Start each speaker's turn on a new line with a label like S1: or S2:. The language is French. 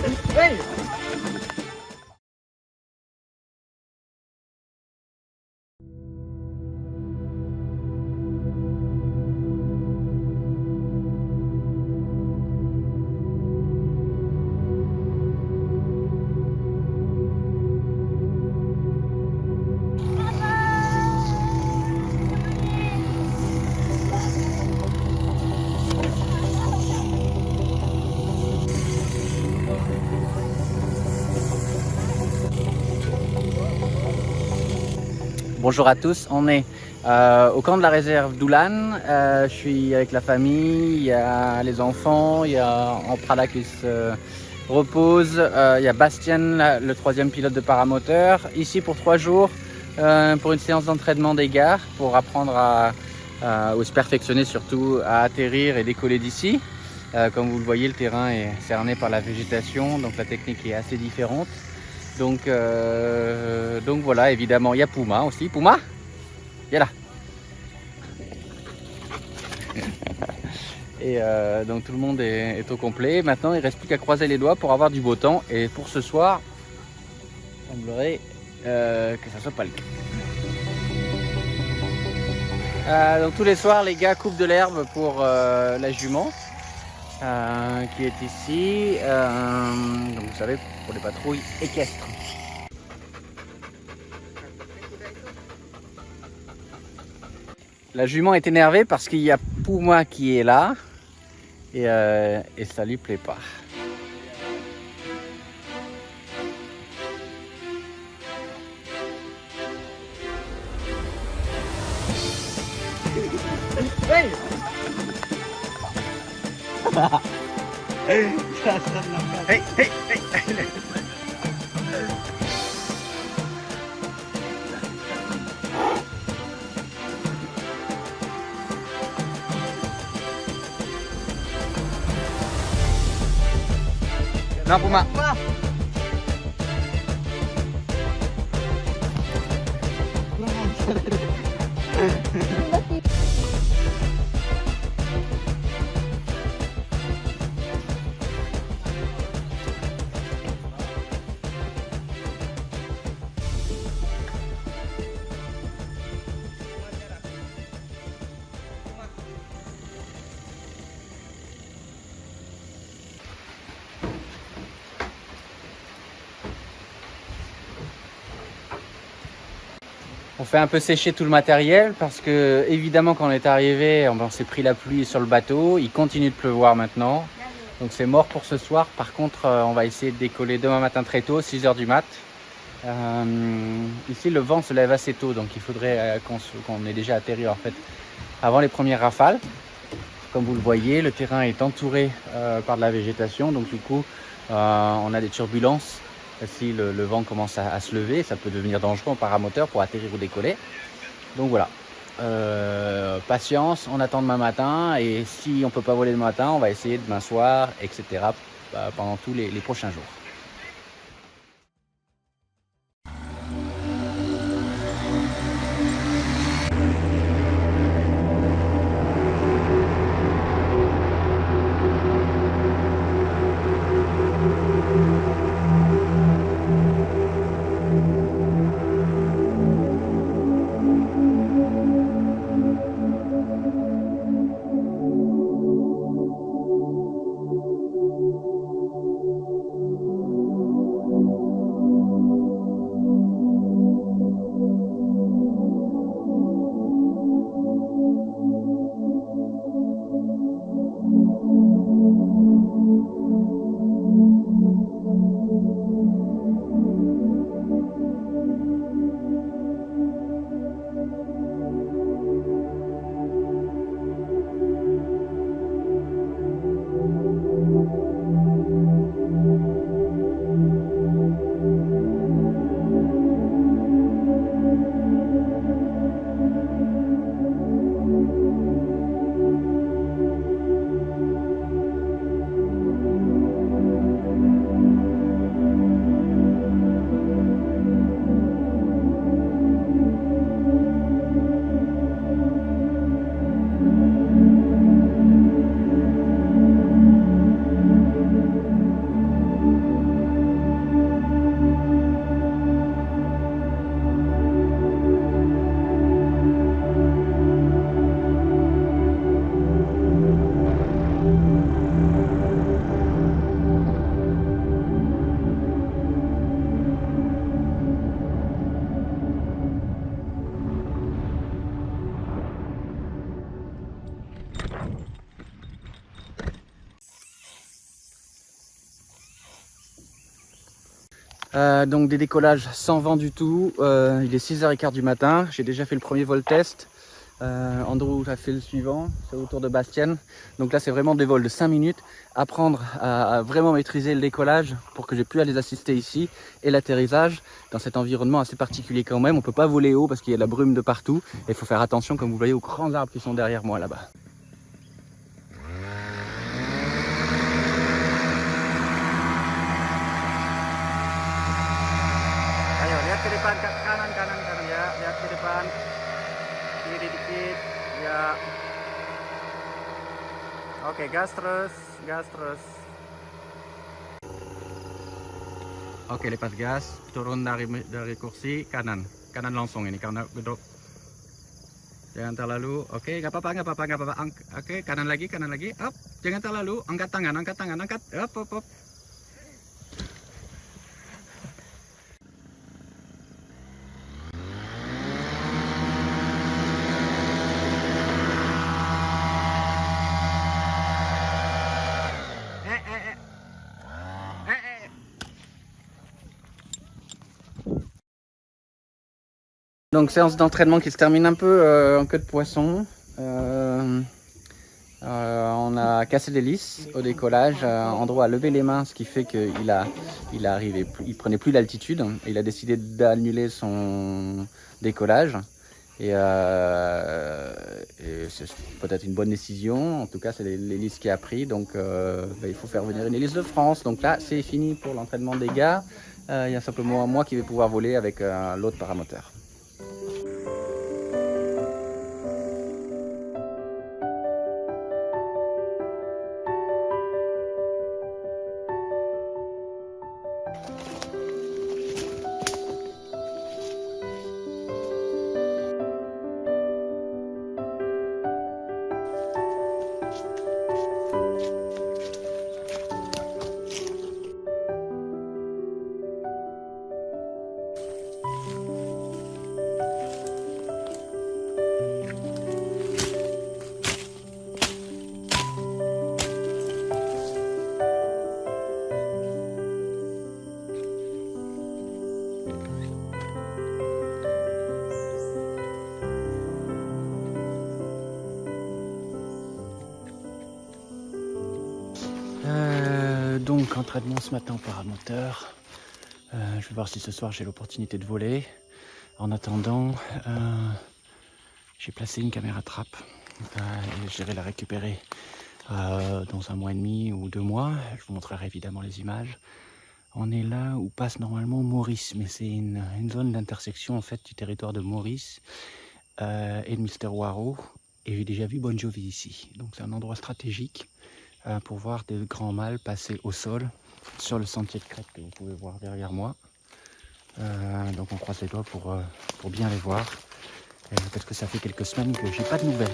S1: Hey.
S2: Bonjour à tous, on est au camp de la réserve d'Oulan. Je suis avec la famille, il y a les enfants, il y a Emprada qui se repose, il y a Bastien, le troisième pilote de paramoteur, ici pour 3 jours pour une séance d'entraînement des gars, pour apprendre à se perfectionner, surtout à atterrir et décoller d'ici. Comme vous le voyez, le terrain est cerné par la végétation, donc la technique est assez différente. Donc voilà, évidemment, il y a Puma aussi. Puma, viens là. Et donc tout le monde est au complet. Maintenant, il ne reste plus qu'à croiser les doigts pour avoir du beau temps. Et pour ce soir, il semblerait que ça ne soit pas le cas. Donc tous les soirs, les gars coupent de l'herbe pour la jument qui est ici. Donc vous savez, pour les patrouilles équestres. La jument est énervée parce qu'il y a Puma qui est là et ça lui plaît pas.
S1: Hey.
S2: Hey, hey, hey. Non, Puma. On fait un peu sécher tout le matériel parce que évidemment quand on est arrivé, on s'est pris la pluie sur le bateau. Il continue de pleuvoir maintenant. Donc c'est mort pour ce soir. Par contre, on va essayer de décoller demain matin très tôt, 6 h du mat. Ici, le vent se lève assez tôt, donc il faudrait qu'on ait déjà atterri en fait avant les premières rafales. Comme vous le voyez, le terrain est entouré par de la végétation, donc du coup, on a des turbulences. Si le vent commence à se lever, ça peut devenir dangereux en paramoteur pour atterrir ou décoller. Donc voilà, patience, on attend demain matin et si on ne peut pas voler demain matin, on va essayer demain soir, etc. Pendant tous les prochains jours. Donc des décollages sans vent du tout. Il est 6h15 du matin. J'ai déjà fait le premier vol test. Andrew a fait le suivant, c'est autour de Bastienne. Donc là c'est vraiment des vols de 5 minutes. Apprendre à vraiment maîtriser le décollage pour que j'ai pu aller assister ici. Et l'atterrissage dans cet environnement assez particulier quand même. On ne peut pas voler haut parce qu'il y a de la brume de partout. Et il faut faire attention comme vous voyez aux grands arbres qui sont derrière moi là-bas. Ayo, lihat ke depan, kanan, kanan, kanan ya. Lihat ke depan. Kiri dikit, ya. Oke, gas terus, gas terus. Oke, lepas gas, turun dari kursi, kanan. Kanan langsung ini, karena gedok. Jangan terlalu, oke, nggak apa-apa, nggak apa-apa, nggak apa-apa. Oke, kanan lagi, up. Jangan terlalu, angkat tangan, angkat, up. Donc séance d'entraînement qui se termine un peu en queue de poisson. On a cassé l'hélice au décollage. Andrew a levé les mains, ce qui fait qu'il il prenait plus l'altitude. Il a décidé d'annuler son décollage. Et c'est peut-être une bonne décision. En tout cas, c'est l'hélice qui a pris. Donc il faut faire venir une hélice de France. Donc là, c'est fini pour l'entraînement des gars. Il y a simplement moi qui vais pouvoir voler avec l'autre paramoteur. Donc entraînement ce matin au paramoteur. Je vais voir si ce soir j'ai l'opportunité de voler. En attendant, j'ai placé une caméra trappe et je vais la récupérer dans 1 mois et demi ou 2 mois. Je vous montrerai évidemment les images. On est là où passe normalement Maurice, mais c'est une zone d'intersection en fait du territoire de Maurice et de Mr. Waro. Et j'ai déjà vu Bon Jovi ici, donc c'est un endroit stratégique pour voir des grands mâles passer au sol sur le sentier de crête que vous pouvez voir derrière moi. Donc on croise les doigts pour bien les voir, parce que ça fait quelques semaines que j'ai pas de nouvelles.